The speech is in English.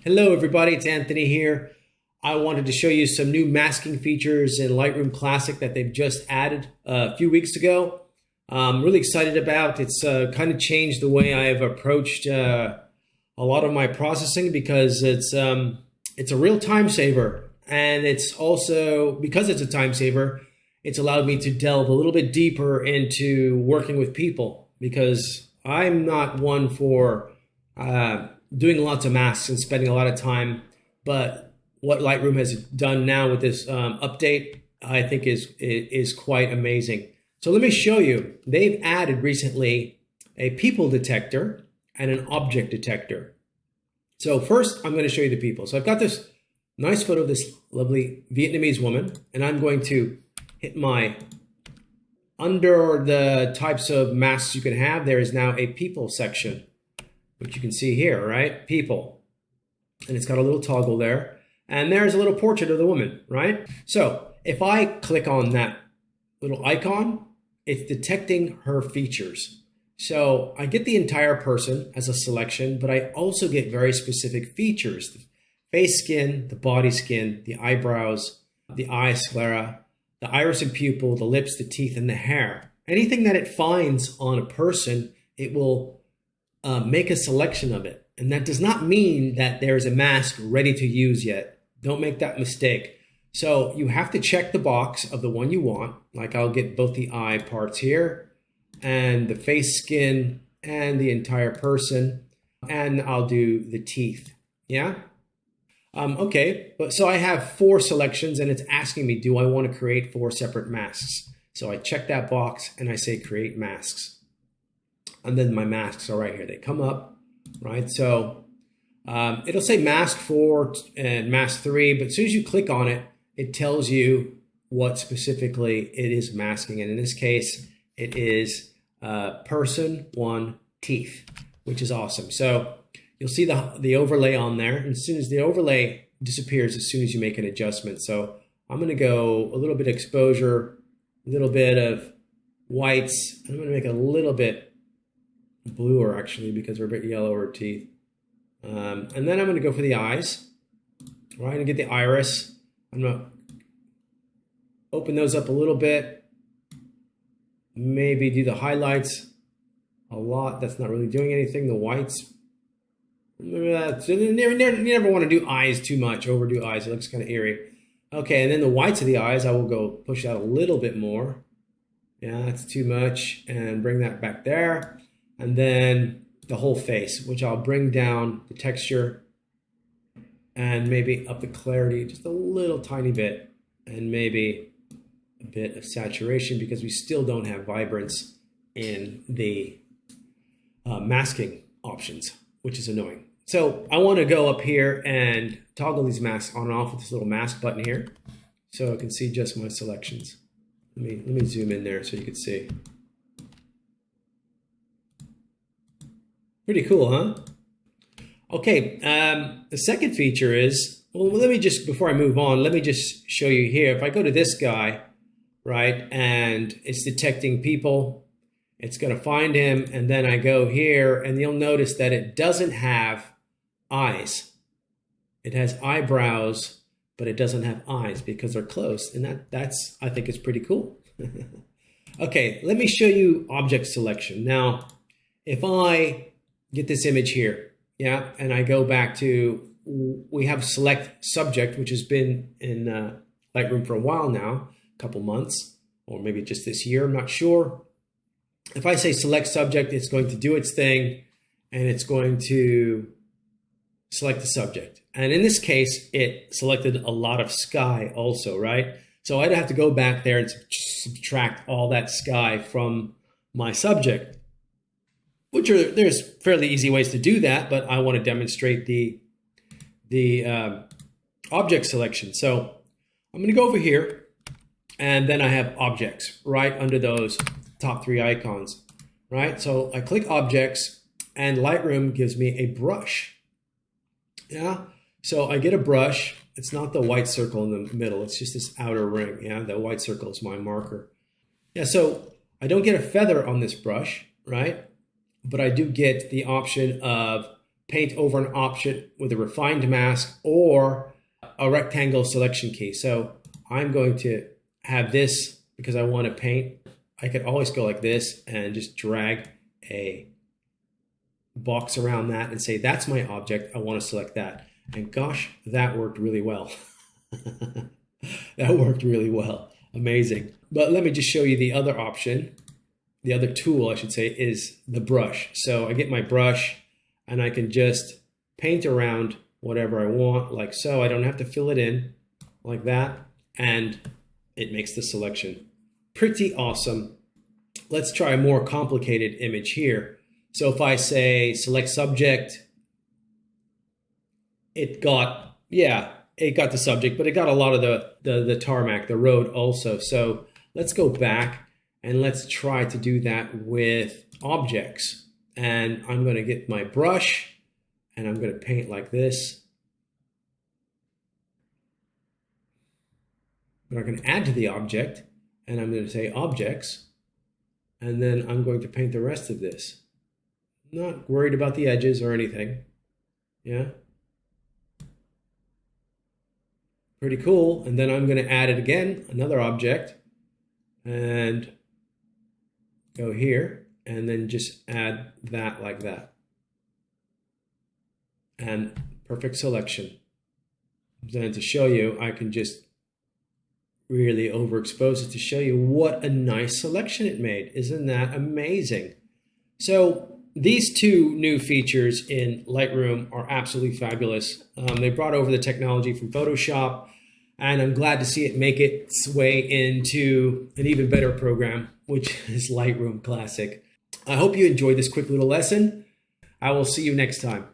Hello everybody, it's Anthony here. I wanted to show you some new masking features in Lightroom Classic that they've just added a few weeks ago. I'm really excited about. It's kind of changed the way I've approached a lot of my processing because it's a real time saver, and it's also, because it's a time saver, it's allowed me to delve a little bit deeper into working with people, because I'm not one for doing lots of masks and spending a lot of time. But what Lightroom has done now with this update, I think is quite amazing. So let me show you. They've added recently a people detector and an object detector. So first, I'm going to show you the people. So I've got this nice photo of this lovely Vietnamese woman, and I'm going to hit my, under the types of masks you can have, there is now a people section, which you can see here, right? People. And it's got a little toggle there. And there's a little portrait of the woman, right? So if I click on that little icon, it's detecting her features. So I get the entire person as a selection, but I also get very specific features: the face skin, the body skin, the eyebrows, the eye sclera, the iris and pupil, the lips, the teeth, and the hair. Anything that it finds on a person, it will make a selection of it. And that does not mean that there's a mask ready to use yet. Don't make that mistake. So you have to check the box of the one you want. Like, I'll get both the eye parts here and the face skin and the entire person, and I'll do the teeth. Yeah. Okay, but so I have 4 selections, and it's asking me, do I want to create 4 separate masks? So I check that box and I say create masks. And then my masks are right here. They come up, right? So it'll say mask 4 and mask 3, but as soon as you click on it, it tells you what specifically it is masking. And in this case, it is person 1 teeth, which is awesome. So you'll see the overlay on there. And as soon as the overlay disappears, as soon as you make an adjustment. So I'm going to go a little bit exposure, a little bit of whites. I'm going to make it a little bit bluer, actually, because they're a bit yellower teeth. And then I'm going to go for the eyes, right? And get the iris. I'm going to open those up a little bit. Maybe do the highlights a lot. That's not really doing anything. The whites. You never want to do eyes too much, overdo eyes. It looks kind of eerie. Okay, and then the whites of the eyes, I will go push out a little bit more. Yeah, that's too much. And bring that back there. And then the whole face, which I'll bring down the texture and maybe up the clarity just a little tiny bit, and maybe a bit of saturation, because we still don't have vibrance in the masking options, which is annoying. So I want to go up here and toggle these masks on and off with this little mask button here, so I can see just my selections. Let me zoom in there so you can see. Pretty cool, huh? Okay, the second feature is, well, let me just, before I move on, let me just show you here. If I go to this guy, right, and it's detecting people, it's going to find him, and then I go here, and you'll notice that it doesn't have eyes. It has eyebrows, but it doesn't have eyes because they're closed, and that's I think is pretty cool. Okay, let me show you object selection. Now, if I get this image here, yeah, and I go back to, we have select subject, which has been in Lightroom for a while now, a couple months, or maybe just this year, I'm not sure. If I say select subject, it's going to do its thing, and it's going to select the subject. And in this case, it selected a lot of sky also, right? So I'd have to go back there and subtract all that sky from my subject, which there's fairly easy ways to do that, but I want to demonstrate the object selection. So I'm going to go over here, and then I have objects right under those top 3 icons, right? So I click objects, and Lightroom gives me a brush. Yeah, so I get a brush. It's not the white circle in the middle. It's just this outer ring. Yeah, the white circle is my marker. Yeah, so I don't get a feather on this brush, right? But I do get the option of paint over an option with a refined mask or a rectangle selection key. So I'm going to have this because I want to paint. I could always go like this and just drag a box around that and say, that's my object. I want to select that. And gosh, that worked really well. That worked really well. Amazing. But let me just show you the other option. The other tool, I should say, is the brush. So I get my brush and I can just paint around whatever I want, like so. I don't have to fill it in like that. And it makes the selection. Pretty awesome. Let's try a more complicated image here. So if I say select subject, it got the subject, but it got a lot of the tarmac, the road also. So let's go back and let's try to do that with objects. And I'm going to get my brush and I'm going to paint like this. But I'm going to add to the object and I'm going to say objects. And then I'm going to paint the rest of this. Not worried about the edges or anything. Yeah. Pretty cool. And then I'm going to add it again, another object, and go here and then just add that like that. And perfect selection. Then to show you, I can just really overexpose it to show you what a nice selection it made. Isn't that amazing? So these two new features in Lightroom are absolutely fabulous. They brought over the technology from Photoshop, and I'm glad to see it make its way into an even better program, which is Lightroom Classic. I hope you enjoyed this quick little lesson. I will see you next time.